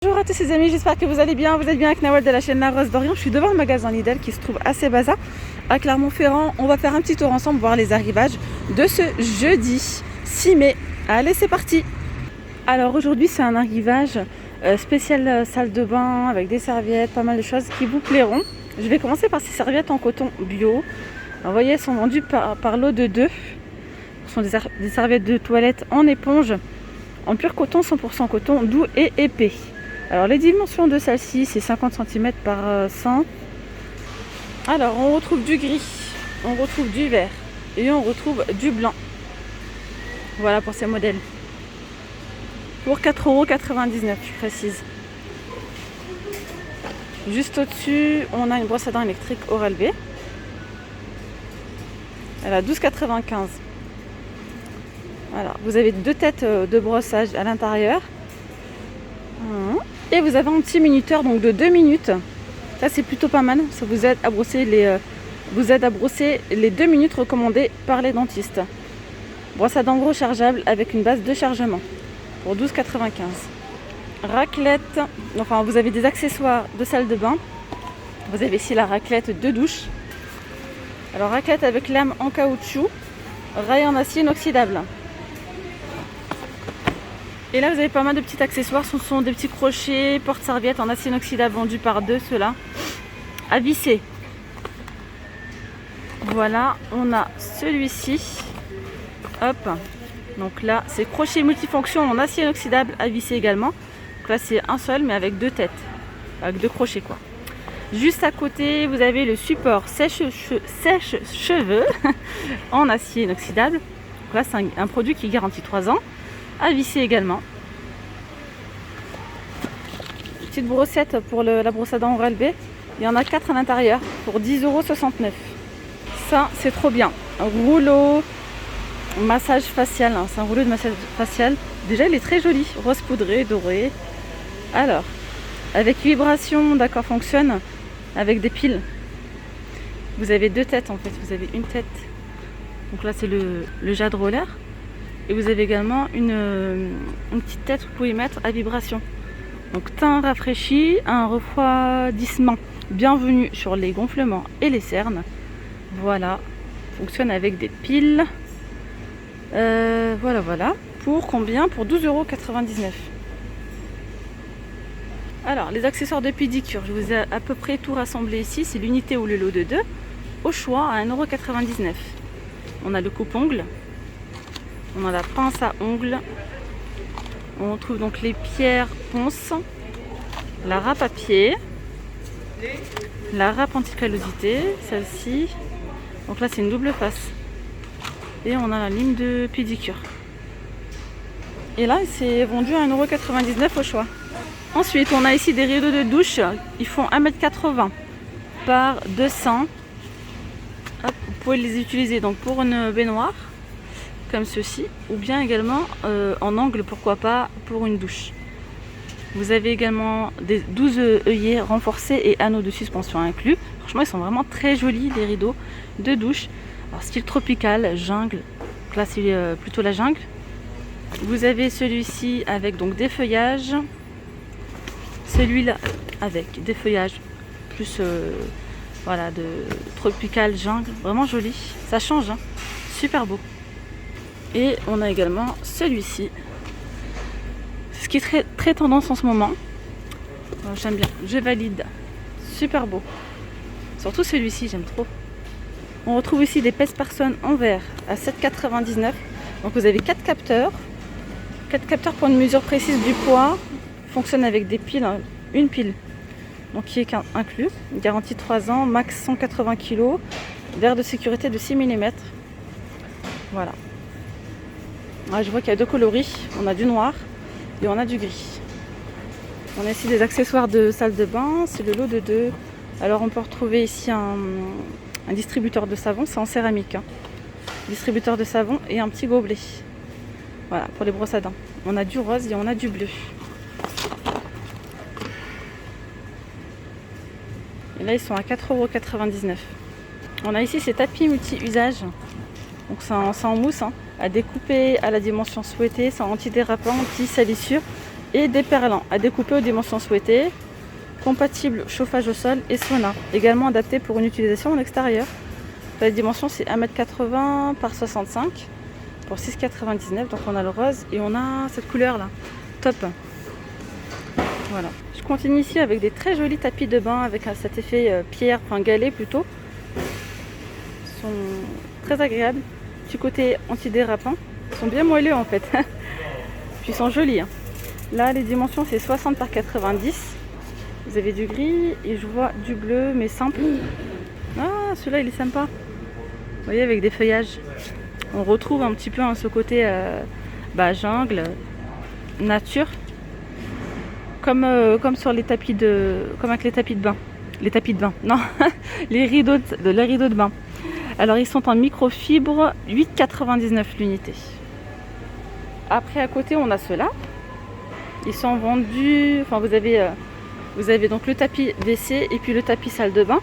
Bonjour à tous les amis, j'espère que vous allez bien. Vous êtes bien avec Nawal de la chaîne La Rose d'Orient. Je suis devant le magasin Lidl qui se trouve à Sébaza, à Clermont-Ferrand. On va faire un petit tour ensemble, voir les arrivages de ce jeudi 6 mai. Allez, c'est parti. Alors aujourd'hui, c'est un arrivage spécial salle de bain avec des serviettes, pas mal de choses qui vous plairont. Je vais commencer par ces serviettes en coton bio. Alors, vous voyez, elles sont vendues par lot de 2. Ce sont des serviettes de toilette en éponge, en pur coton, 100% coton, doux et épais. Alors les dimensions de celle-ci, c'est 50 cm par 100. Alors on retrouve du gris, on retrouve du vert et on retrouve du blanc. Voilà pour ces modèles. Pour 4,99 €, je précise. Juste au-dessus, on a une brosse à dents électrique Oral-B. Elle a 12,95 €. Voilà, vous avez 2 têtes de brossage à l'intérieur. Et vous avez un petit minuteur donc de 2 minutes. Ça c'est plutôt pas mal. Ça vous aide à brosser les 2 minutes recommandées par les dentistes. Brosse à dents rechargeable avec une base de chargement pour 12,95 €. Raclette. Enfin, vous avez des accessoires de salle de bain. Vous avez ici la raclette de douche. Alors raclette avec lame en caoutchouc, rail en acier inoxydable. Et là, vous avez pas mal de petits accessoires. Ce sont des petits crochets, porte-serviettes en acier inoxydable vendus par 2, ceux-là, à visser. Voilà, on a celui-ci. Hop. Donc là, c'est crochet multifonction en acier inoxydable à visser également. Donc là, c'est un seul, mais avec 2 têtes. Avec 2 crochets, quoi. Juste à côté, vous avez le support sèche-cheveux en acier inoxydable. Donc là, c'est un produit qui garantit 3 ans. À visser également. Petite brossette pour la brosse à dents Oral-B. Il y en a 4 à l'intérieur pour 10,69 €. Ça, c'est trop bien. Un rouleau massage facial. Hein. C'est un rouleau de massage facial. Déjà, il est très joli. Rose poudré, doré. Alors, avec vibration, d'accord, fonctionne. Avec des piles. Vous avez 2 têtes en fait. Vous avez une tête. Donc là, c'est le jade roller. Et vous avez également une petite tête que vous pouvez mettre à vibration. Donc teint rafraîchi, un refroidissement bienvenu sur les gonflements et les cernes. Voilà, fonctionne avec des piles. Voilà. Pour combien? Pour 12,99 €. Alors les accessoires de pédicure, je vous ai à peu près tout rassemblé ici. C'est l'unité ou le lot de 2. Au choix à 1,99 €. On a le coupe-ongle. On a la pince à ongles. On trouve donc les pierres ponces, la râpe à pied, la râpe anti-callosité, celle-ci. Donc là, c'est une double face. Et on a la ligne de pédicure. Et là, c'est vendu à 1,99 € au choix. Ensuite, on a ici des rideaux de douche. Ils font 1,80 m par 200. Hop, vous pouvez les utiliser donc pour une baignoire, comme ceci, ou bien également en angle, pourquoi pas, pour une douche. Vous avez également des 12 œillets renforcés et anneaux de suspension inclus. Franchement, ils sont vraiment très jolis, les rideaux de douche. Alors, style tropical, jungle. Donc là, c'est plutôt la jungle. Vous avez celui-ci avec donc des feuillages. Celui-là avec des feuillages plus voilà, de tropical, jungle. Vraiment joli. Ça change, hein. Super beau. Et on a également celui-ci. Ce qui est très, très tendance en ce moment. J'aime bien. Je valide. Super beau. Surtout celui-ci, j'aime trop. On retrouve ici des pèse-personnes en verre à 7,99 €. Donc vous avez 4 capteurs. 4 capteurs pour une mesure précise du poids. Fonctionne avec des piles. Hein, une pile. Donc qui est inclus. Garantie 3 ans. Max 180 kg. Verre de sécurité de 6 mm. Voilà. Je vois qu'il y a 2 coloris, on a du noir et on a du gris. On a ici des accessoires de salle de bain, c'est le lot de 2. Alors on peut retrouver ici un distributeur de savon, c'est en céramique. Hein. Distributeur de savon et un petit gobelet. Voilà, pour les brosses à dents. On a du rose et on a du bleu. Et là ils sont à 4,99 €. On a ici ces tapis multi-usage. Donc c'est en mousse, hein, à découper à la dimension souhaitée, c'est antidérapant, anti-salissure. et déperlant à découper aux dimensions souhaitées. Compatible chauffage au sol et sauna. Également adapté pour une utilisation en extérieur. La dimension c'est 1m80 par 65 pour 6,99. Donc on a le rose et on a cette couleur là. Top. Voilà. Je continue ici avec des très jolis tapis de bain avec cet effet pierre, enfin galet plutôt. Ils sont très agréables. Petit côté antidérapant. Ils sont bien moelleux en fait. Puis ils sont jolis. Hein. Là les dimensions c'est 60 par 90. Vous avez du gris et je vois du bleu mais simple. Ah, celui-là il est sympa. Vous voyez, avec des feuillages. On retrouve un petit peu ce côté jungle, nature. Comme sur les tapis comme avec les tapis de bain. Les tapis de bain, non, les rideaux de bain. Alors ils sont en microfibre, 8,99 l'unité. Après à côté on a ceux-là. Ils sont vendus, enfin vous avez donc le tapis WC et puis le tapis salle de bain.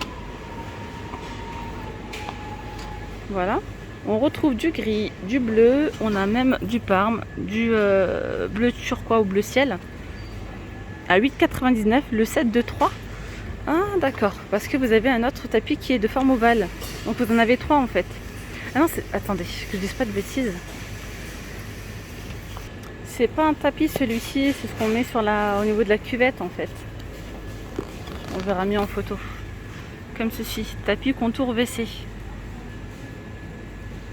Voilà. On retrouve du gris, du bleu, on a même du parme, du bleu turquois ou bleu ciel. À 8,99 le set de 3. Ah d'accord, parce que vous avez un autre tapis qui est de forme ovale. Donc vous en avez 3 en fait. Ah non, attendez, que je dise pas de bêtises. C'est pas un tapis celui-ci, c'est ce qu'on met au niveau de la cuvette en fait. On verra mieux en photo. Comme ceci, tapis contour WC.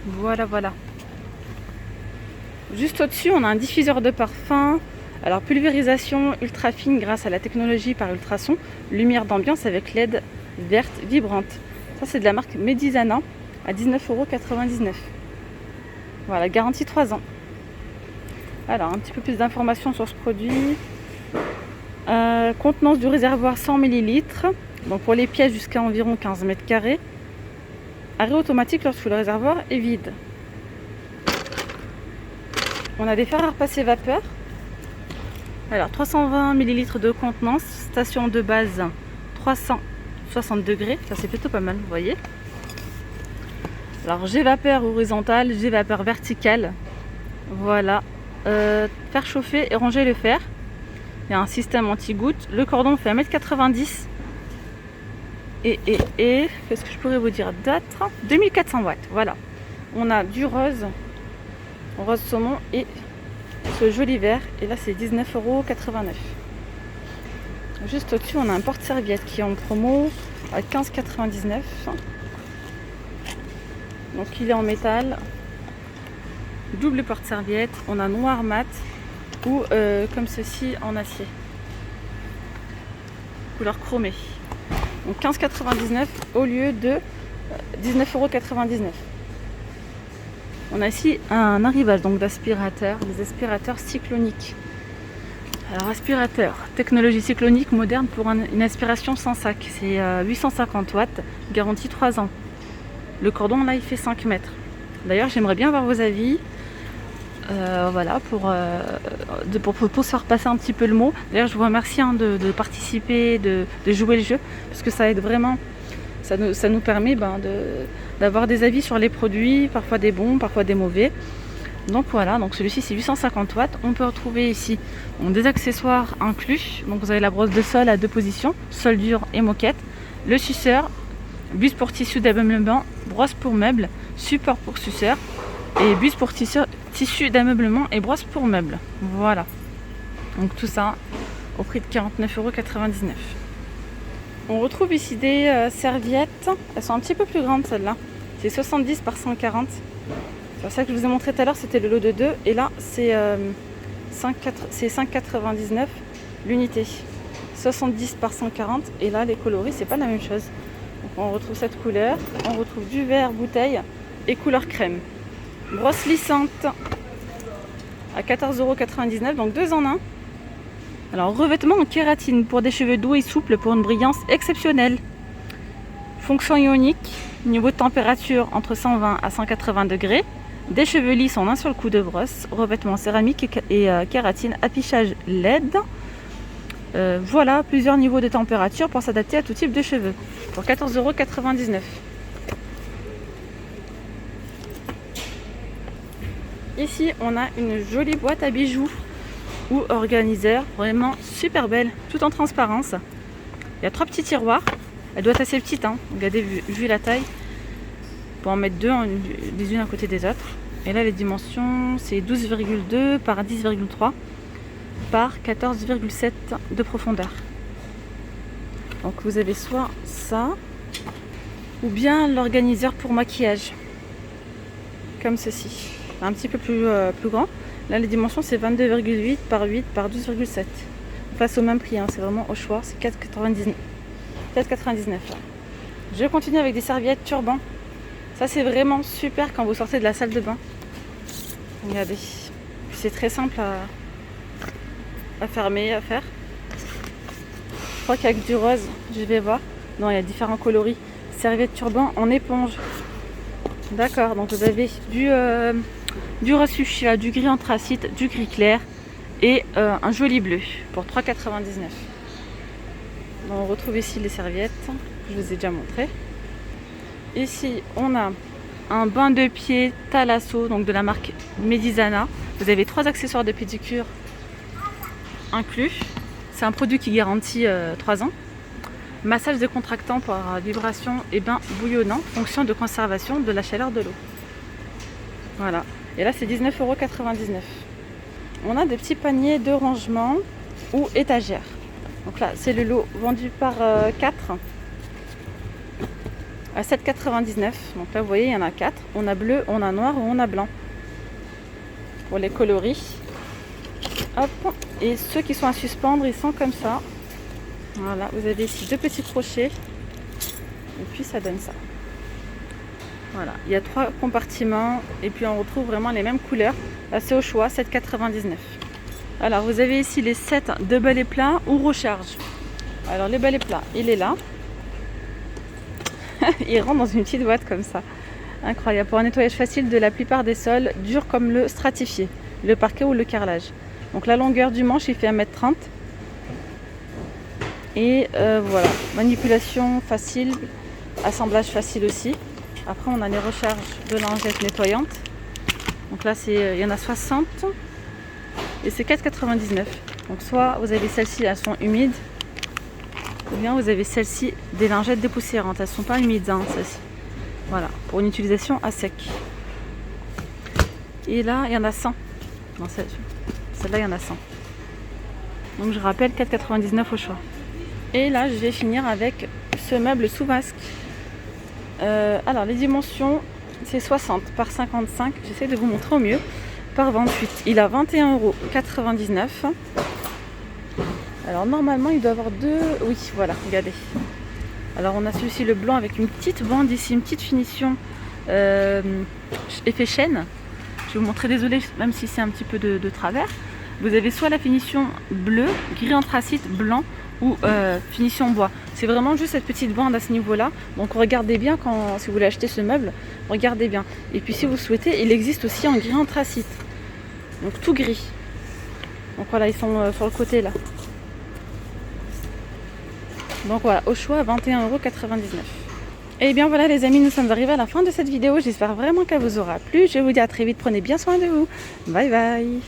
Voilà, voilà. Juste au-dessus, on a un diffuseur de parfum. Alors, pulvérisation ultra fine grâce à la technologie par ultrason. Lumière d'ambiance avec LED verte vibrante. Ça, c'est de la marque Medizana à 19,99 €. Voilà, garantie 3 ans. Alors, un petit peu plus d'informations sur ce produit. Contenance du réservoir 100 ml. Donc, pour les pièces jusqu'à environ 15 mètres carrés. Arrêt automatique lorsque le réservoir est vide. On a des fers à repasser vapeur. Alors 320 ml de contenance, station de base 360 degrés, ça c'est plutôt pas mal, vous voyez. Alors jet vapeur horizontal, jet vapeur vertical. Voilà. Faire chauffer et ranger le fer. Il y a un système anti-goutte. Le cordon fait 1m90. Et qu'est-ce que je pourrais vous dire d'autre? 2400 watts, voilà. On a du rose saumon et ce joli vert. Et là, c'est 19,89 €. Juste au-dessus, on a un porte-serviette qui est en promo à 15,99 €. Donc, il est en métal. Double porte-serviette. On a noir mat ou comme ceci en acier. Couleur chromée. Donc 15,99 € au lieu de 19,99 €. On a ici un arrivage donc d'aspirateurs, des aspirateurs cycloniques. Alors aspirateur, technologie cyclonique moderne pour une aspiration sans sac. C'est 850 watts, garantie 3 ans. Le cordon là il fait 5 mètres. D'ailleurs j'aimerais bien avoir vos avis. Voilà, pour se faire passer un petit peu le mot. D'ailleurs je vous remercie de participer, de jouer le jeu, parce que ça aide vraiment, ça nous permet d'avoir des avis sur les produits, parfois des bons, parfois des mauvais. Donc voilà, donc celui-ci c'est 850 watts. On peut retrouver ici des accessoires inclus. Donc vous avez la brosse de sol à 2 positions, sol dur et moquette, le suceur, buse pour tissu d'ameublement, brosse pour meubles, support pour suceur et buse pour tissu d'ameublement et brosse pour meubles. Voilà. Donc tout ça au prix de 49,99 €. On retrouve ici des serviettes. Elles sont un petit peu plus grandes celles-là. C'est 70 par 140. C'est ça que je vous ai montré tout à l'heure, c'était le lot de 2. Et là, c'est 5,99 € l'unité. 70 par 140. Et là, les coloris, c'est pas la même chose. Donc, on retrouve cette couleur. On retrouve du vert bouteille et couleur crème. Brosse lissante à 14,99 €, donc 2 en 1. Alors revêtement en kératine pour des cheveux doux et souples pour une brillance exceptionnelle. Fonction ionique, niveau de température entre 120 à 180 degrés. Des cheveux lisses en un seul coup de brosse. Revêtement céramique et kératine, affichage LED. Voilà, plusieurs niveaux de température pour s'adapter à tout type de cheveux. Pour 14,99 €. Ici, on a une jolie boîte à bijoux ou organiseur. Vraiment super belle, tout en transparence. Il y a 3 petits tiroirs. Elle doit être assez petite, hein. Regardez, vu la taille. Pour en mettre 2 les unes à côté des autres. Et là, les dimensions, c'est 12,2 par 10,3 par 14,7 de profondeur. Donc vous avez soit ça, ou bien l'organiseur pour maquillage, comme ceci. Un petit peu plus grand. Là, les dimensions, c'est 22,8 par 8 par 12,7. Face au même prix, hein, c'est vraiment au choix, c'est 4,99. 4,99. Je continue avec des serviettes turban. Ça, c'est vraiment super quand vous sortez de la salle de bain. Regardez, c'est très simple à fermer, à faire. Je crois qu'avec du rose, je vais voir. Non, il y a différents coloris. Serviette turban en éponge. D'accord, donc vous avez du rose fuchsia, du gris anthracite, du gris clair et un joli bleu pour 3,99. On retrouve ici les serviettes, je vous ai déjà montré. Ici, on a un bain de pied Thalasso, donc de la marque Medizana. Vous avez 3 accessoires de pédicure inclus. C'est un produit qui garantit 3 ans. Massage décontractant pour vibration et bain bouillonnant, fonction de conservation de la chaleur de l'eau. Voilà. Et là, c'est 19,99 €. On a des petits paniers de rangement ou étagères. Donc là, c'est le lot vendu par 4 à 7,99 €. Donc là, vous voyez, il y en a 4. On a bleu, on a noir ou on a blanc. Pour les coloris. Hop. Et ceux qui sont à suspendre, ils sont comme ça. Voilà, vous avez ici 2 petits crochets. Et puis ça donne ça. Voilà, il y a 3 compartiments. Et puis on retrouve vraiment les mêmes couleurs. Là, c'est au choix, 7,99 €. Alors, vous avez ici les sets de balais plats ou recharge. Alors, le balai plat, il est là. Il rentre dans une petite boîte comme ça. Incroyable. Pour un nettoyage facile de la plupart des sols, durs comme le stratifié, le parquet ou le carrelage. Donc, la longueur du manche, il fait 1,30 m. Et voilà, manipulation facile, assemblage facile aussi. Après, on a les recharges de lingettes nettoyantes. Donc là, il y en a 60 et c'est 4,99 €. Donc soit vous avez celles-ci, elles sont humides, ou bien vous avez celles-ci, des lingettes dépoussiérantes. Elles ne sont pas humides, hein, celles-ci. Voilà, pour une utilisation à sec. Et là, il y en a 100. Dans celle-là, il y en a 100. Donc je rappelle, 4,99 € au choix. Et là, je vais finir avec ce meuble sous masque. Alors, les dimensions, c'est 60 par 55. J'essaie de vous montrer au mieux. Par 28. Il a 21,99 €. Alors, normalement, il doit avoir 2... Oui, voilà, regardez. Alors, on a celui-ci, le blanc, avec une petite bande ici, une petite finition effet chaîne. Je vais vous montrer, désolé, même si c'est un petit peu de travers. Vous avez soit la finition bleue, gris anthracite, blanc, ou finition bois. C'est vraiment juste cette petite bande à ce niveau-là. Donc regardez bien si vous voulez acheter ce meuble, regardez bien. Et puis si vous souhaitez, il existe aussi en gris anthracite. Donc tout gris. Donc voilà, ils sont sur le côté là. Donc voilà, au choix, 21,99 €. Et bien voilà les amis, nous sommes arrivés à la fin de cette vidéo. J'espère vraiment qu'elle vous aura plu. Je vous dis à très vite, prenez bien soin de vous. Bye bye.